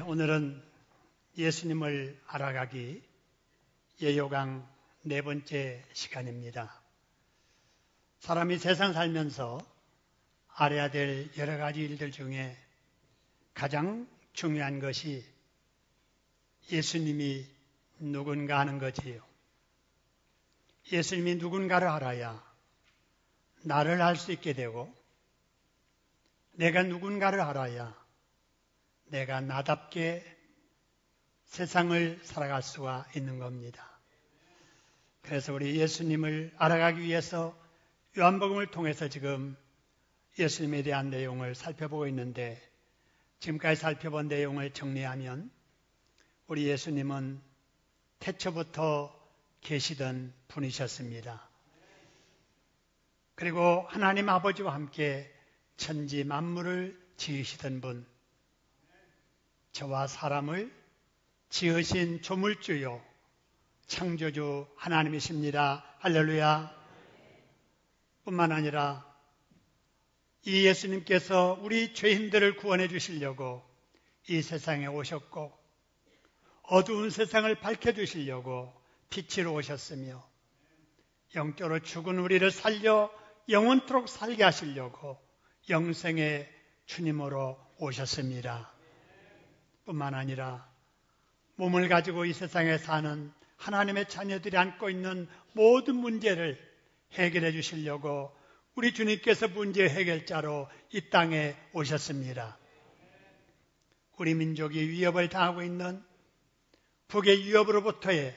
오늘은 예수님을 알아가기 예요강 네 번째 시간입니다. 사람이 세상 살면서 알아야 될 여러 가지 일들 중에 가장 중요한 것이 예수님이 누군가 하는 것이에요. 예수님이 누군가를 알아야 나를 알 수 있게 되고, 내가 누군가를 알아야 내가 나답게 세상을 살아갈 수가 있는 겁니다. 그래서 우리 예수님을 알아가기 위해서 요한복음을 통해서 지금 예수님에 대한 내용을 살펴보고 있는데, 지금까지 살펴본 내용을 정리하면 우리 예수님은 태초부터 계시던 분이셨습니다. 그리고 하나님 아버지와 함께 천지 만물을 지으시던 분, 저와 사람을 지으신 조물주요 창조주 하나님이십니다. 할렐루야. 뿐만 아니라 이 예수님께서 우리 죄인들을 구원해 주시려고 이 세상에 오셨고, 어두운 세상을 밝혀주시려고 빛으로 오셨으며, 영적으로 죽은 우리를 살려 영원토록 살게 하시려고 영생의 주님으로 오셨습니다. 뿐만 아니라 몸을 가지고 이 세상에 사는 하나님의 자녀들이 안고 있는 모든 문제를 해결해 주시려고 우리 주님께서 문제 해결자로 이 땅에 오셨습니다. 우리 민족이 위협을 당하고 있는 북의 위협으로부터의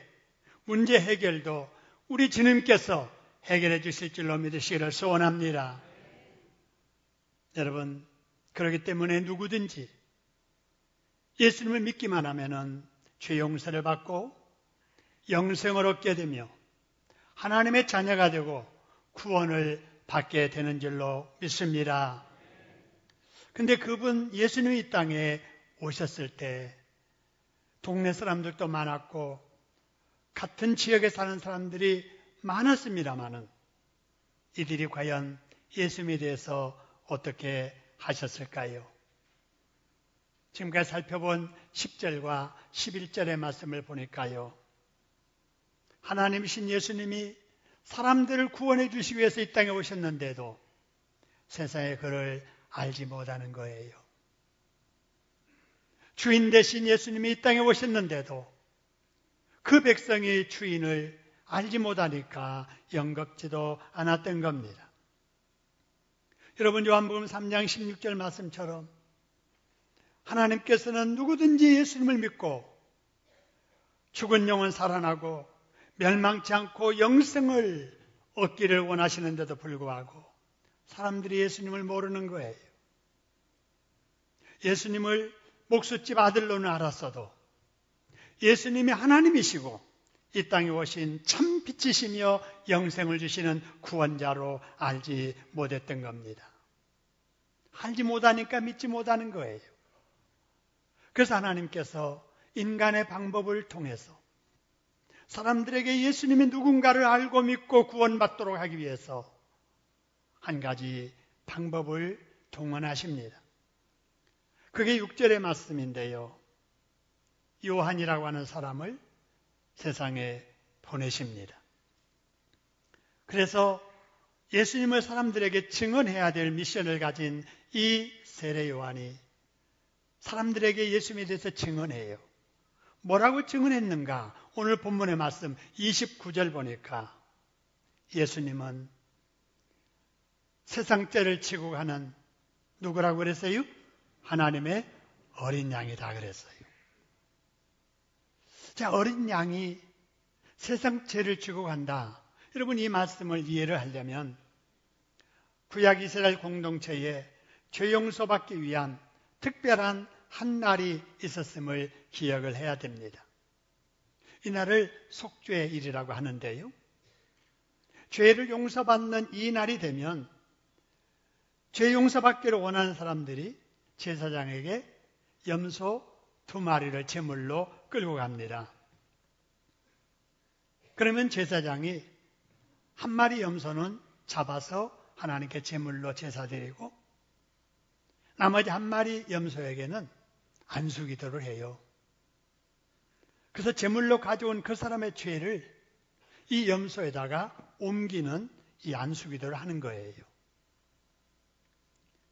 문제 해결도 우리 주님께서 해결해 주실 줄로 믿으시기를 소원합니다. 여러분, 그렇기 때문에 누구든지 예수님을 믿기만 하면은 죄 용서를 받고 영생을 얻게 되며 하나님의 자녀가 되고 구원을 받게 되는 줄로 믿습니다. 근데 그분 예수님이 이 땅에 오셨을 때 동네 사람들도 많았고 같은 지역에 사는 사람들이 많았습니다마는 이들이 과연 예수님에 대해서 어떻게 하셨을까요? 지금까지 살펴본 10절과 11절의 말씀을 보니까요, 하나님이신 예수님이 사람들을 구원해 주시기 위해서 이 땅에 오셨는데도 세상에 그를 알지 못하는 거예요. 주인 대신 예수님이 이 땅에 오셨는데도 그 백성이 주인을 알지 못하니까 영겁지도 않았던 겁니다. 여러분, 요한복음 3장 16절 말씀처럼 하나님께서는 누구든지 예수님을 믿고 죽은 영은 살아나고 멸망치 않고 영생을 얻기를 원하시는데도 불구하고 사람들이 예수님을 모르는 거예요. 예수님을 목숫집 아들로는 알았어도 예수님이 하나님이시고 이 땅에 오신 참 빛이시며 영생을 주시는 구원자로 알지 못했던 겁니다. 알지 못하니까 믿지 못하는 거예요. 그래서 하나님께서 인간의 방법을 통해서 사람들에게 예수님이 누군가를 알고 믿고 구원받도록 하기 위해서 한 가지 방법을 동원하십니다. 그게 6절의 말씀인데요, 요한이라고 하는 사람을 세상에 보내십니다. 그래서 예수님을 사람들에게 증언해야 될 미션을 가진 이 세례 요한이 사람들에게 예수님에 대해서 증언해요. 뭐라고 증언했는가? 오늘 본문의 말씀 29절 보니까 예수님은 세상 죄를 지고 가는 누구라고 그랬어요? 하나님의 어린 양이다 그랬어요. 자, 어린 양이 세상 죄를 지고 간다. 여러분, 이 말씀을 이해를 하려면 구약 이스라엘 공동체에 죄 용서받기 위한 특별한 한 날이 있었음을 기억을 해야 됩니다. 이 날을 속죄일이라고 하는데요, 죄를 용서받는 이 날이 되면 죄 용서받기를 원하는 사람들이 제사장에게 염소 2마리를 제물로 끌고 갑니다. 그러면 제사장이 한 마리 염소는 잡아서 하나님께 제물로 제사드리고, 나머지 한 마리 염소에게는 안수기도를 해요. 그래서 제물로 가져온 그 사람의 죄를 이 염소에다가 옮기는 이 안수기도를 하는 거예요.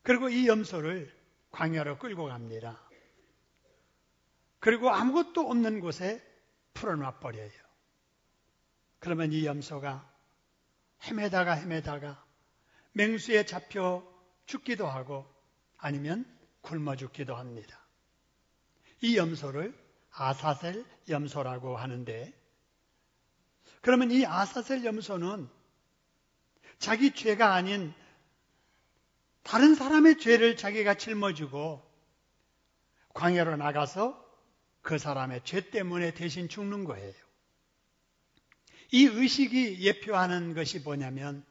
그리고 이 염소를 광야로 끌고 갑니다. 그리고 아무것도 없는 곳에 풀어놔 버려요. 그러면 이 염소가 헤매다가 맹수에 잡혀 죽기도 하고 아니면 굶어 죽기도 합니다. 이 염소를 아사셀 염소라고 하는데, 그러면 이 아사셀 염소는 자기 죄가 아닌 다른 사람의 죄를 자기가 짊어지고 광야로 나가서 그 사람의 죄 때문에 대신 죽는 거예요. 이 의식이 예표하는 것이 뭐냐면,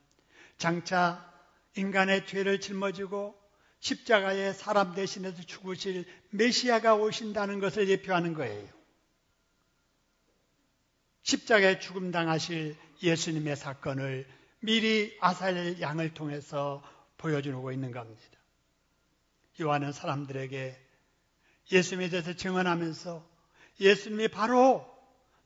장차 인간의 죄를 짊어지고 십자가에 사람 대신해서 죽으실 메시아가 오신다는 것을 예표하는 거예요. 십자가에 죽음당하실 예수님의 사건을 미리 아사엘 양을 통해서 보여주고 있는 겁니다. 요한은 사람들에게 예수님에 대해서 증언하면서 예수님이 바로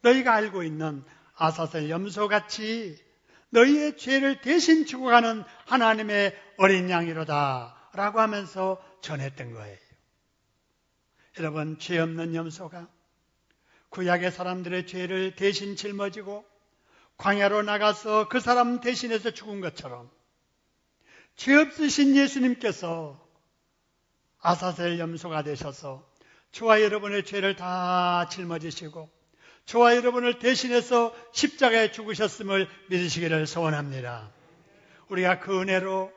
너희가 알고 있는 아사셀 염소같이 너희의 죄를 대신 죽어가는 하나님의 어린 양이로다 라고 하면서 전했던 거예요. 여러분, 죄 없는 염소가 구약의 사람들의 죄를 대신 짊어지고 광야로 나가서 그 사람 대신해서 죽은 것처럼 죄 없으신 예수님께서 아사셀 염소가 되셔서 저와 여러분의 죄를 다 짊어지시고 저와 여러분을 대신해서 십자가에 죽으셨음을 믿으시기를 소원합니다. 우리가 그 은혜로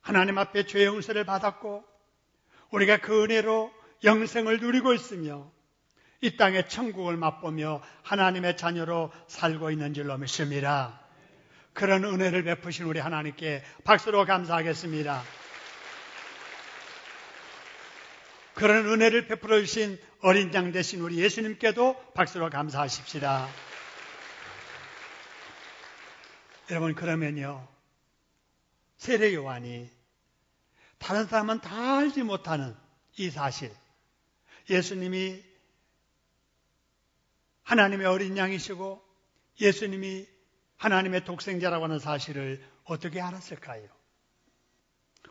하나님 앞에 죄 용서를 받았고 우리가 그 은혜로 영생을 누리고 있으며 이 땅의 천국을 맛보며 하나님의 자녀로 살고 있는 줄로 믿습니다. 그런 은혜를 베푸신 우리 하나님께 박수로 감사하겠습니다. 그런 은혜를 베풀어 주신 어린 양 되신 우리 예수님께도 박수로 감사하십시다. 여러분, 그러면요, 세례 요한이 다른 사람은 다 알지 못하는 이 사실, 예수님이 하나님의 어린 양이시고 예수님이 하나님의 독생자라고 하는 사실을 어떻게 알았을까요?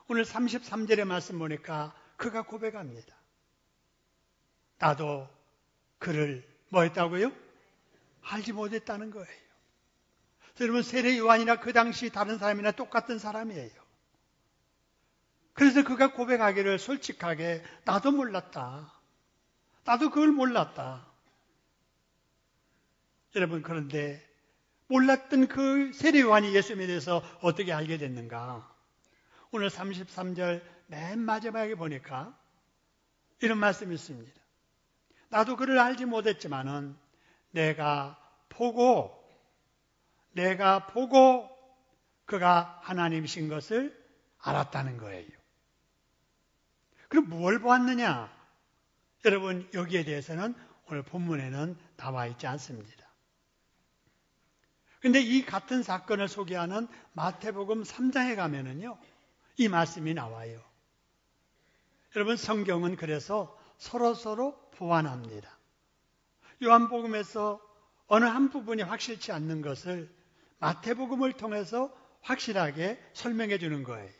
오늘 33절의 말씀 보니까 그가 고백합니다. 나도 그를 뭐 했다고요? 알지 못했다는 거예요. 여러분, 세례 요한이나 그 당시 다른 사람이나 똑같은 사람이에요. 그래서 그가 고백하기를 솔직하게 나도 몰랐다. 나도 그걸 몰랐다. 여러분, 그런데 몰랐던 그 세례 요한이 예수님에 대해서 어떻게 알게 됐는가? 오늘 33절 맨 마지막에 보니까 이런 말씀이 있습니다. 나도 그를 알지 못했지만은 내가 보고 그가 하나님이신 것을 알았다는 거예요. 그럼 뭘 보았느냐? 여러분, 여기에 대해서는 오늘 본문에는 나와 있지 않습니다. 그런데 이 같은 사건을 소개하는 마태복음 3장에 가면은요, 이 말씀이 나와요. 여러분, 성경은 그래서 서로 보완합니다. 요한복음에서 어느 한 부분이 확실치 않는 것을 마태복음을 통해서 확실하게 설명해 주는 거예요.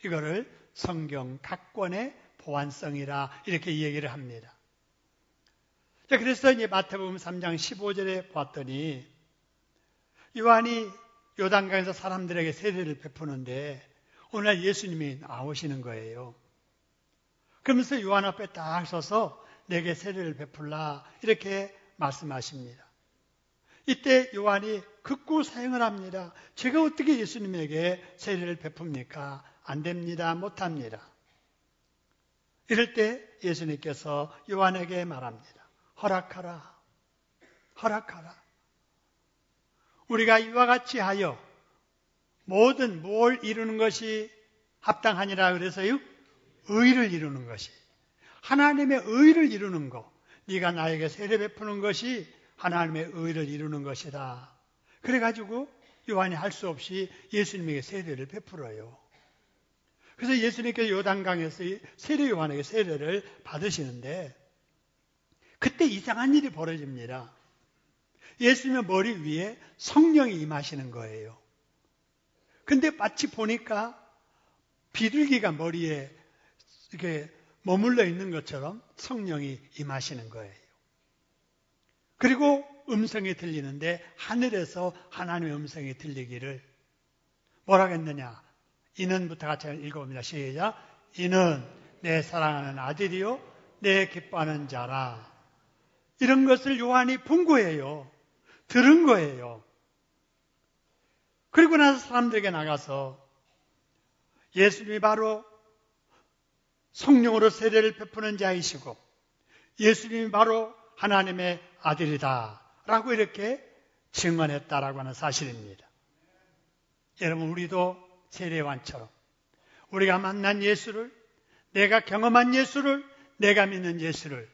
이거를 성경 각 권의 보완성이라 이렇게 얘기를 합니다. 자, 그래서 이제 마태복음 3장 15절에 봤더니 요한이 요단강에서 사람들에게 세례를 베푸는데 오늘 예수님이 나오시는 거예요. 그러면서 요한 앞에 딱 서서 내게 세례를 베풀라 이렇게 말씀하십니다. 이때 요한이 극구 사행을 합니다. 제가 어떻게 예수님에게 세례를 베풉니까? 안 됩니다. 못합니다. 이럴 때 예수님께서 요한에게 말합니다. 허락하라. 우리가 이와 같이 하여 모든 뭘 이루는 것이 합당하니라 그래서요? 의를 이루는 것이. 하나님의 의를 이루는 것. 네가 나에게 세례 베푸는 것이 하나님의 의를 이루는 것이다. 그래가지고 요한이 할 수 없이 예수님에게 세례를 베풀어요. 그래서 예수님께서 요단강에서 세례 요한에게 세례를 받으시는데 그때 이상한 일이 벌어집니다. 예수님의 머리 위에 성령이 임하시는 거예요. 근데 마치 보니까 비둘기가 머리에 이렇게 머물러 있는 것처럼 성령이 임하시는 거예요. 그리고 음성이 들리는데 하늘에서 하나님의 음성이 들리기를 뭐라고 했느냐? 이는부터 같이 읽어봅니다. 시작. 이는 내 사랑하는 아들이요 내 기뻐하는 자라. 이런 것을 요한이 본 거예요. 들은 거예요. 그리고 나서 사람들에게 나가서 예수님이 바로 성령으로 세례를 베푸는 자이시고 예수님이 바로 하나님의 아들이다 라고 이렇게 증언했다라고 하는 사실입니다. 여러분, 우리도 세례요한처럼 우리가 만난 예수를, 내가 경험한 예수를, 내가 믿는 예수를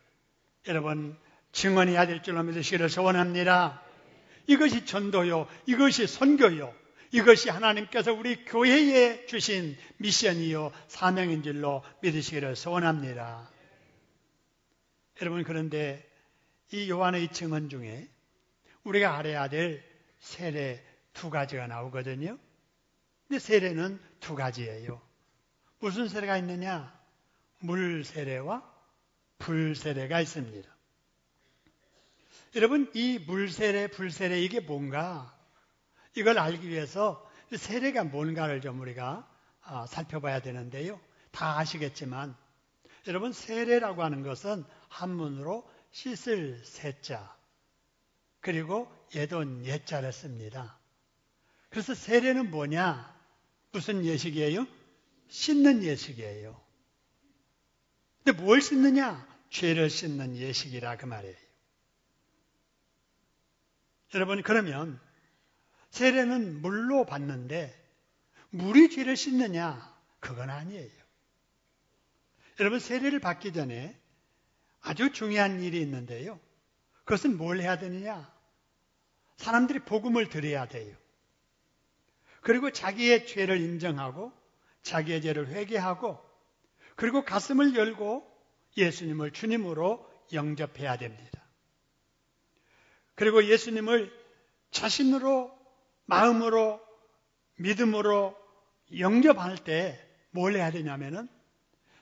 여러분 증언해야 될 줄로 믿으시기를 소원합니다. 이것이 전도요, 이것이 선교요, 이것이 하나님께서 우리 교회에 주신 미션이요 사명인 줄로 믿으시기를 소원합니다. 여러분, 그런데 이 요한의 증언 중에 우리가 알아야 될 세례 두 가지가 나오거든요. 근데 세례는 두 가지예요. 무슨 세례가 있느냐? 물 세례와 불 세례가 있습니다. 여러분, 이 물 세례, 불 세례 이게 뭔가? 이걸 알기 위해서 세례가 뭔가를 좀 우리가 살펴봐야 되는데요. 다 아시겠지만 여러분, 세례라고 하는 것은 한문으로 씻을 세자 그리고 예돈 예자를 씁니다. 그래서 세례는 뭐냐? 무슨 예식이에요? 씻는 예식이에요. 근데 뭘 씻느냐? 죄를 씻는 예식이라 그 말이에요. 여러분, 그러면 세례는 물로 받는데 물이 죄를 씻느냐? 그건 아니에요. 여러분, 세례를 받기 전에 아주 중요한 일이 있는데요. 그것은 뭘 해야 되느냐? 사람들이 복음을 들어야 돼요. 그리고 자기의 죄를 인정하고 자기의 죄를 회개하고 그리고 가슴을 열고 예수님을 주님으로 영접해야 됩니다. 그리고 예수님을 자신으로 마음으로 믿음으로 영접할 때 뭘 해야 되냐면은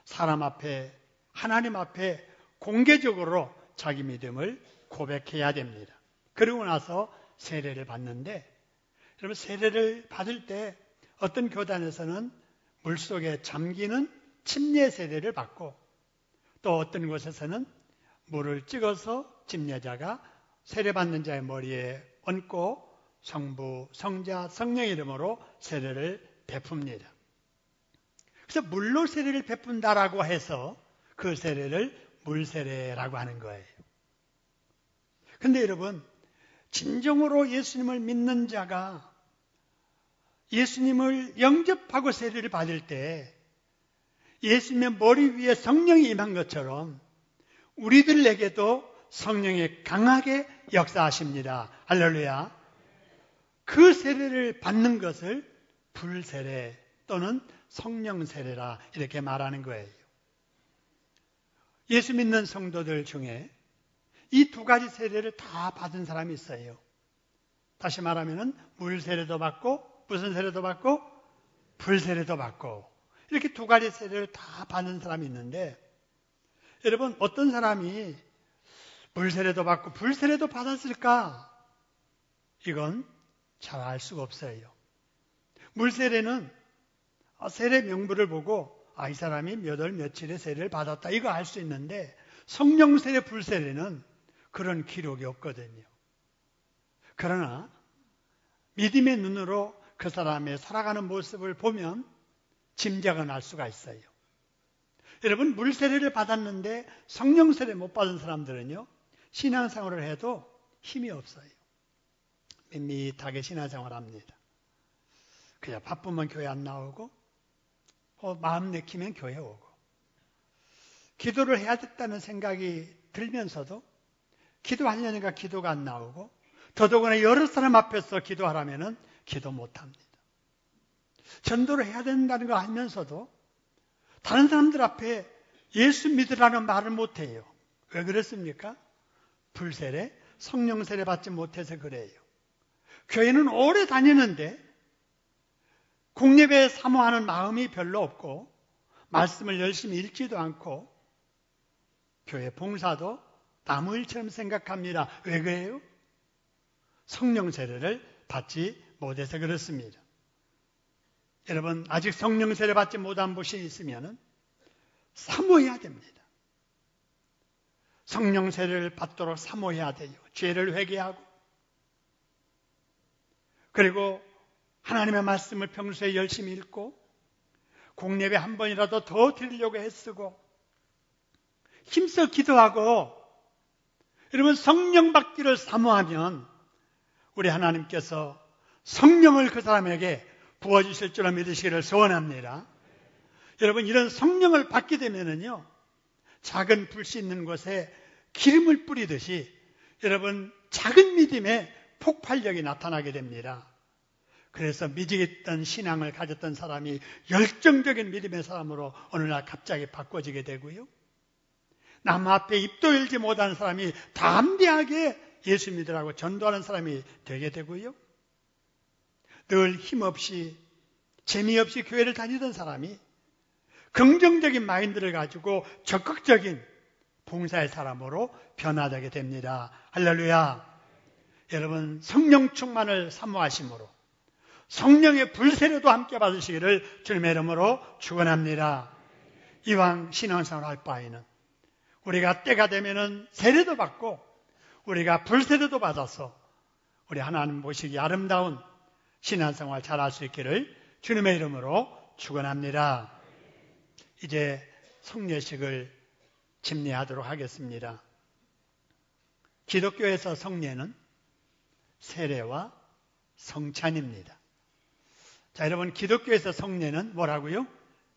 사람 앞에 하나님 앞에 공개적으로 자기 믿음을 고백해야 됩니다. 그리고 나서 세례를 받는데 여러분, 세례를 받을 때 어떤 교단에서는 물속에 잠기는 침례 세례를 받고 또 어떤 곳에서는 물을 찍어서 침례자가 세례받는 자의 머리에 얹고 성부, 성자, 성령 이름으로 세례를 베풉니다. 그래서 물로 세례를 베푼다라고 해서 그 세례를 물세례라고 하는 거예요. 그런데 여러분, 진정으로 예수님을 믿는 자가 예수님을 영접하고 세례를 받을 때 예수님의 머리 위에 성령이 임한 것처럼 우리들에게도 성령이 강하게 역사하십니다. 할렐루야. 그 세례를 받는 것을 불세례 또는 성령 세례라 이렇게 말하는 거예요. 예수 믿는 성도들 중에 이 두 가지 세례를 다 받은 사람이 있어요. 다시 말하면 물 세례도 받고 무슨 세례도 받고 불 세례도 받고 이렇게 두 가지 세례를 다 받은 사람이 있는데 여러분, 어떤 사람이 물 세례도 받고 불 세례도 받았을까? 이건 잘 알 수가 없어요. 물 세례는 세례 명부를 보고 이 사람이 몇 월 며칠에 세례를 받았다 이거 알 수 있는데 성령 세례, 불 세례는 그런 기록이 없거든요. 그러나 믿음의 눈으로 그 사람의 살아가는 모습을 보면 짐작은 알 수가 있어요. 여러분, 물 세례를 받았는데 성령 세례 못 받은 사람들은요, 신앙생활을 해도 힘이 없어요. 밋밋하게 신앙생활을 합니다. 그냥 바쁘면 교회 안 나오고 마음 내키면 교회 오고 기도를 해야 됐다는 생각이 들면서도 기도하려니까 기도가 안 나오고 더더구나 여러 사람 앞에서 기도하라면은 기도 못합니다. 전도를 해야 된다는 거 알면서도 다른 사람들 앞에 예수 믿으라는 말을 못해요. 왜 그렇습니까? 불세례, 성령 세례 받지 못해서 그래요. 교회는 오래 다니는데 공예배 사모하는 마음이 별로 없고 말씀을 열심히 읽지도 않고 교회 봉사도 아무 일처럼 생각합니다. 왜 그래요? 성령 세례를 받지 못해서 그렇습니다. 여러분, 아직 성령 세례 받지 못한 분이 있으면 사모해야 됩니다. 성령 세례를 받도록 사모해야 돼요. 죄를 회개하고 그리고 하나님의 말씀을 평소에 열심히 읽고 공예배 한 번이라도 더 드리려고 애쓰고 힘써 기도하고 여러분 성령 받기를 사모하면 우리 하나님께서 성령을 그 사람에게 부어주실 줄을 믿으시기를 소원합니다. 여러분 이런 성령을 받게 되면은요 작은 불씨 있는 곳에 기름을 뿌리듯이 여러분 작은 믿음에 폭발력이 나타나게 됩니다. 그래서 미지겠던 신앙을 가졌던 사람이 열정적인 믿음의 사람으로 어느 날 갑자기 바꿔지게 되고요. 남 앞에 입도 열지 못하는 사람이 담대하게 예수 믿으라고 전도하는 사람이 되게 되고요. 늘 힘없이 재미없이 교회를 다니던 사람이 긍정적인 마인드를 가지고 적극적인 봉사의 사람으로 변화되게 됩니다. 할렐루야. 여러분 성령 충만을 사모하심으로 성령의 불세례도 함께 받으시기를 주님의 이름으로 축원합니다. 이왕 신앙생활 할 바에는 우리가 때가 되면은 세례도 받고 우리가 불세례도 받아서 우리 하나님 보시기 아름다운 신앙생활 잘할 수 있기를 주님의 이름으로 축원합니다. 이제 성례식을 집례하도록 하겠습니다. 기독교에서 성례는 세례와 성찬입니다. 자, 여러분 기독교에서 성례는 뭐라고요?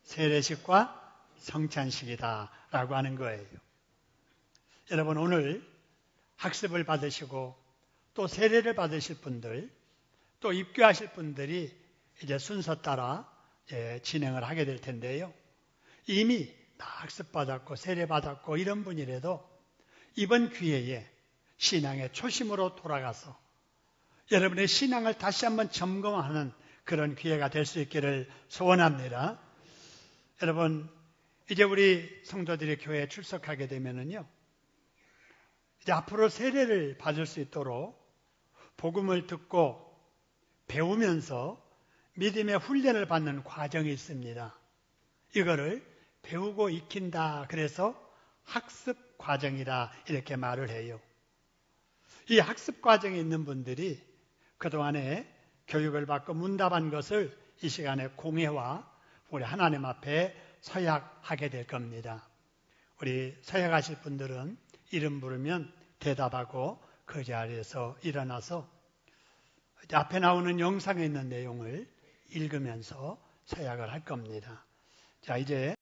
세례식과 성찬식이다 라고 하는 거예요. 여러분 오늘 학습을 받으시고 또 세례를 받으실 분들 또 입교하실 분들이 이제 순서 따라 진행을 하게 될 텐데요. 이미 다 학습받았고 세례받았고 이런 분이라도 이번 기회에 신앙의 초심으로 돌아가서 여러분의 신앙을 다시 한번 점검하는 그런 기회가 될 수 있기를 소원합니다. 여러분 이제 우리 성도들이 교회에 출석하게 되면은요 이제 앞으로 세례를 받을 수 있도록 복음을 듣고 배우면서 믿음의 훈련을 받는 과정이 있습니다. 이거를 배우고 익힌다 그래서 학습 과정이다 이렇게 말을 해요. 이 학습 과정에 있는 분들이 그동안에 교육을 받고 문답한 것을 이 시간에 공회와 우리 하나님 앞에 서약하게 될 겁니다. 우리 서약하실 분들은 이름 부르면 대답하고 그 자리에서 일어나서 앞에 나오는 영상에 있는 내용을 읽으면서 서약을 할 겁니다. 자, 이제